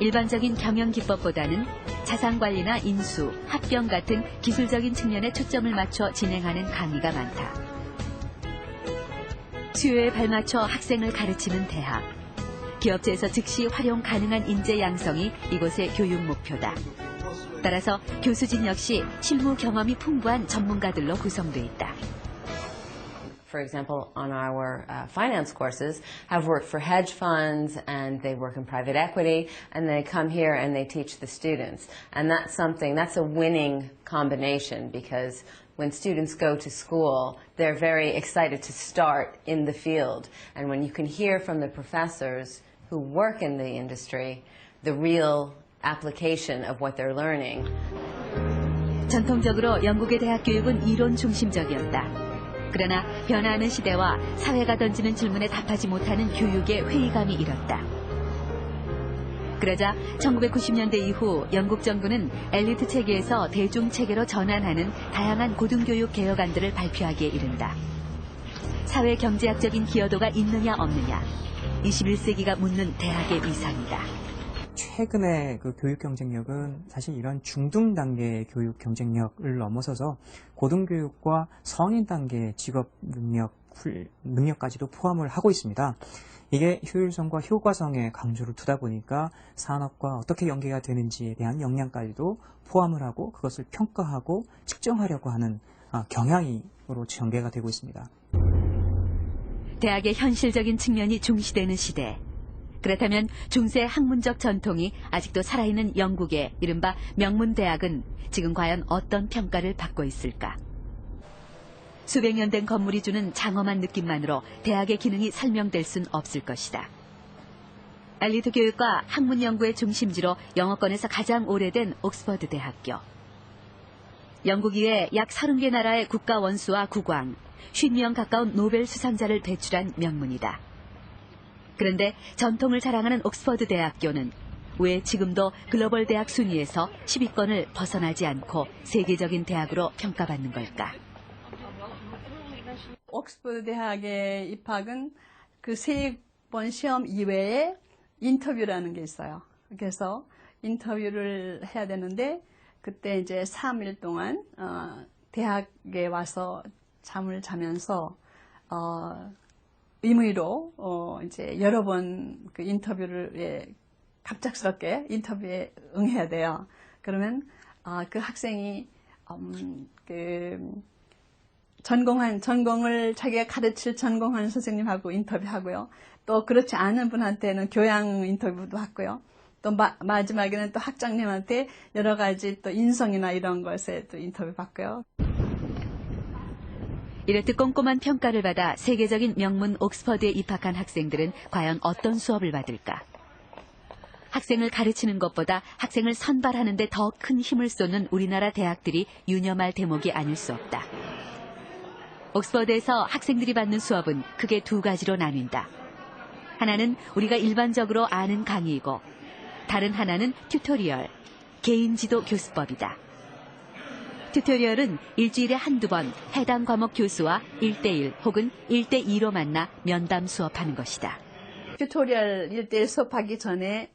일반적인 경영 기법보다는 자산관리나 인수, 합병 같은 기술적인 측면에 초점을 맞춰 진행하는 강의가 많다. 수요에 발맞춰 학생을 가르치는 대학. 기업체에서 즉시 활용 가능한 인재 양성이 이곳의 교육 목표다. 따라서 교수진 역시 실무 경험이 풍부한 전문가들로 구성돼 있다. For example, on our finance courses, have worked for hedge funds and they work in private equity and they come here and they teach the students. And that's a winning combination because when students go to school, they're very excited to start in the field. And when you can hear from the professors who work in the industry, the real application of what they're learning. 전통적으로 영국의 대학 교육은 이론 중심적이었다. 그러나 변화하는 시대와 사회가 던지는 질문에 답하지 못하는 교육의 회의감이 일었다. 그러자 1990년대 이후 영국 정부는 엘리트 체계에서 대중 체계로 전환하는 다양한 고등교육 개혁안들을 발표하기에 이른다. 사회 경제학적인 기여도가 있느냐 없느냐, 21세기가 묻는 대학의 위상이다. 최근의 그 교육 경쟁력은 사실 이런 중등 단계의 교육 경쟁력을 넘어서서 고등교육과 성인 단계의 직업 능력까지도 포함을 하고 있습니다. 이게 효율성과 효과성에 강조를 두다 보니까 산업과 어떻게 연계가 되는지에 대한 역량까지도 포함을 하고 그것을 평가하고 측정하려고 하는 경향으로 전개가 되고 있습니다. 대학의 현실적인 측면이 중시되는 시대. 그렇다면 중세 학문적 전통이 아직도 살아있는 영국의 이른바 명문대학은 지금 과연 어떤 평가를 받고 있을까? 수백 년 된 건물이 주는 장엄한 느낌만으로 대학의 기능이 설명될 순 없을 것이다. 엘리트 교육과 학문 연구의 중심지로 영어권에서 가장 오래된 옥스퍼드 대학교. 영국 이외 약 30개 나라의 국가 원수와 국왕, 50명 가까운 노벨 수상자를 배출한 명문이다. 그런데 전통을 자랑하는 옥스퍼드 대학교는 왜 지금도 글로벌 대학 순위에서 10위권을 벗어나지 않고 세계적인 대학으로 평가받는 걸까? 옥스퍼드 대학에 입학은 그 3번 시험 이외에 인터뷰라는 게 있어요. 그래서 인터뷰를 해야 되는데 그때 이제 3일 동안 대학에 와서 잠을 자면서 임의로 이제 여러 번 그 인터뷰를 갑작스럽게 인터뷰에 응해야 돼요. 그러면 그 학생이 그 전공을 자기가 가르칠 전공한 선생님하고 인터뷰하고요. 또 그렇지 않은 분한테는 교양 인터뷰도 하고요. 또 마지막에는 또 학장님한테 여러 가지 또 인성이나 이런 것에 또 인터뷰 받고요. 이렇듯 꼼꼼한 평가를 받아 세계적인 명문 옥스퍼드에 입학한 학생들은 과연 어떤 수업을 받을까? 학생을 가르치는 것보다 학생을 선발하는 데 더 큰 힘을 쏟는 우리나라 대학들이 유념할 대목이 아닐 수 없다. 옥스퍼드에서 학생들이 받는 수업은 크게 두 가지로 나뉜다. 하나는 우리가 일반적으로 아는 강의이고 다른 하나는 튜토리얼, 개인지도 교수법이다. 튜토리얼은 일주일에 한두 번 해당 과목 교수와 1대1 혹은 1대2로 만나 면담 수업하는 것이다. 튜토리얼 1대1 수업하기 전에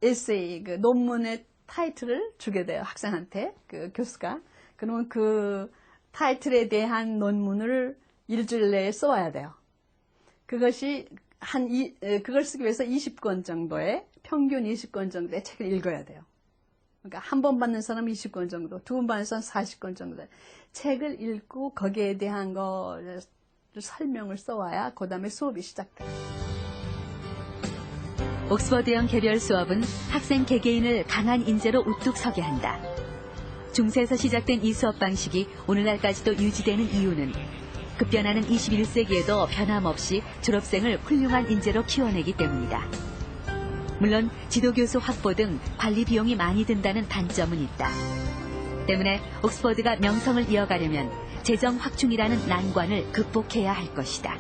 에세이, 그 논문의 타이틀을 주게 돼요. 학생한테, 그 교수가. 그러면 그 타이틀에 대한 논문을 일주일 내에 써와야 돼요. 그걸 쓰기 위해서 20권 정도의, 평균 20권 정도의 책을 읽어야 돼요. 그러니까 한 번 받는 사람은 20권 정도, 두 번 받는 사람은 40권 정도. 책을 읽고 거기에 대한 거를 설명을 써와야 그 다음에 수업이 시작돼요. 옥스퍼드형 개별 수업은 학생 개개인을 강한 인재로 우뚝 서게 한다. 중세에서 시작된 이 수업 방식이 오늘날까지도 유지되는 이유는 급변하는 21세기에도 변함없이 졸업생을 훌륭한 인재로 키워내기 때문이다. 물론 지도교수 확보 등 관리 비용이 많이 든다는 단점은 있다. 때문에 옥스퍼드가 명성을 이어가려면 재정 확충이라는 난관을 극복해야 할 것이다.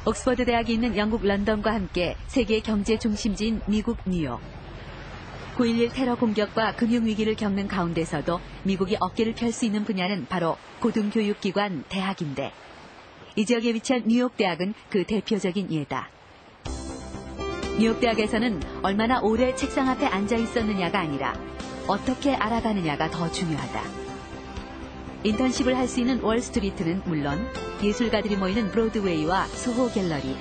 옥스퍼드 대학이 있는 영국 런던과 함께 세계 경제 중심지인 미국 뉴욕. 9.11 테러 공격과 금융위기를 겪는 가운데서도 미국이 어깨를 펼 수 있는 분야는 바로 고등교육기관 대학인데 이 지역에 위치한 뉴욕 대학은 그 대표적인 예다. 뉴욕대학에서는 얼마나 오래 책상 앞에 앉아 있었느냐가 아니라 어떻게 알아가느냐가 더 중요하다. 인턴십을 할 수 있는 월스트리트는 물론 예술가들이 모이는 브로드웨이와 소호 갤러리,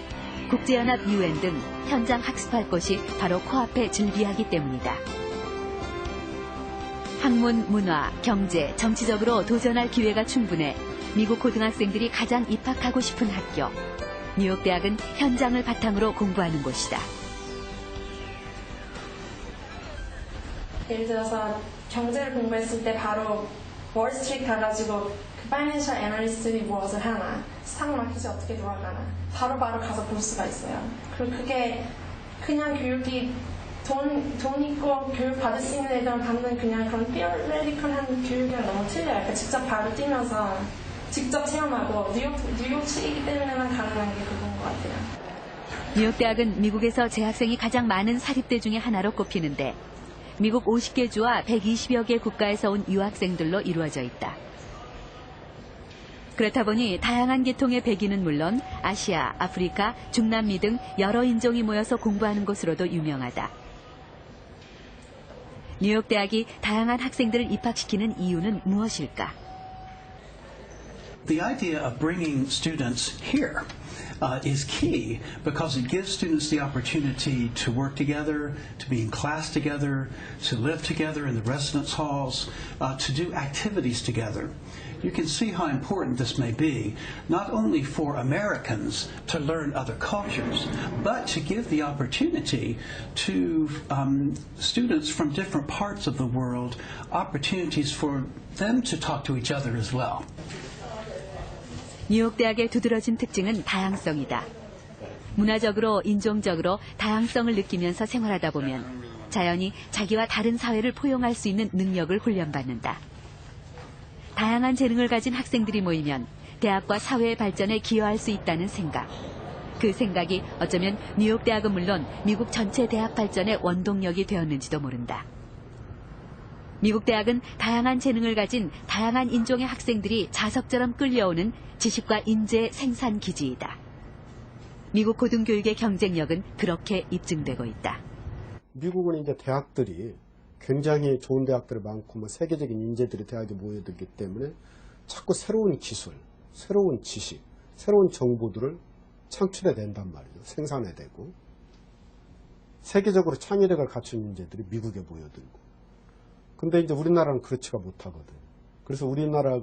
국제연합 UN 등 현장 학습할 곳이 바로 코앞에 즐비하기 때문이다. 학문, 문화, 경제, 정치적으로 도전할 기회가 충분해 미국 고등학생들이 가장 입학하고 싶은 학교. 뉴욕대학은 현장을 바탕으로 공부하는 곳이다. 예를 들어서 경제를 공부했을 때 바로 월스트리트 가가지고 그 파이낸셜 애널리스트들이 무엇을 하나, 스탁 마켓이 어떻게 돌아가나 바로바로 가서 볼 수가 있어요. 그리고 그게 그냥 교육이 돈 있고 교육 받을 수 있는 애들만 받는 그냥 그런 theoretical한 교육이랑 너무 틀려요. 그러니까 직접 발을 뛰면서 직접 체험하고 뉴욕식이기 때문에만 가능한 게 그건 것 같아요. 뉴욕대학은 미국에서 재학생이 가장 많은 사립대 중에 하나로 꼽히는데 미국 50개 주와 120여 개 국가에서 온 유학생들로 이루어져 있다. 그렇다 보니 다양한 계통의 백인은 물론 아시아, 아프리카, 중남미 등 여러 인종이 모여서 공부하는 곳으로도 유명하다. 뉴욕대학이 다양한 학생들을 입학시키는 이유는 무엇일까? The idea of bringing students here is key because it gives students the opportunity to work together, to be in class together, to live together in the residence halls, to do activities together. You can see how important this may be, not only for Americans to learn other cultures, but to give the opportunity to students from different parts of the world opportunities for them to talk to each other as well. 뉴욕대학의 두드러진 특징은 다양성이다. 문화적으로, 인종적으로 다양성을 느끼면서 생활하다 보면 자연히 자기와 다른 사회를 포용할 수 있는 능력을 훈련받는다. 다양한 재능을 가진 학생들이 모이면 대학과 사회의 발전에 기여할 수 있다는 생각. 그 생각이 어쩌면 뉴욕대학은 물론 미국 전체 대학 발전의 원동력이 되었는지도 모른다. 미국 대학은 다양한 재능을 가진 다양한 인종의 학생들이 자석처럼 끌려오는 지식과 인재 생산 기지이다. 미국 고등교육의 경쟁력은 그렇게 입증되고 있다. 미국은 이제 대학들이 굉장히 좋은 대학들이 많고 뭐 세계적인 인재들이 대학에 모여들기 때문에 자꾸 새로운 기술, 새로운 지식, 새로운 정보들을 창출해낸단 말이죠. 생산해내고 세계적으로 창의력을 갖춘 인재들이 미국에 모여들고. 근데 이제 우리나라는 그렇지가 못하거든. 그래서 우리나라가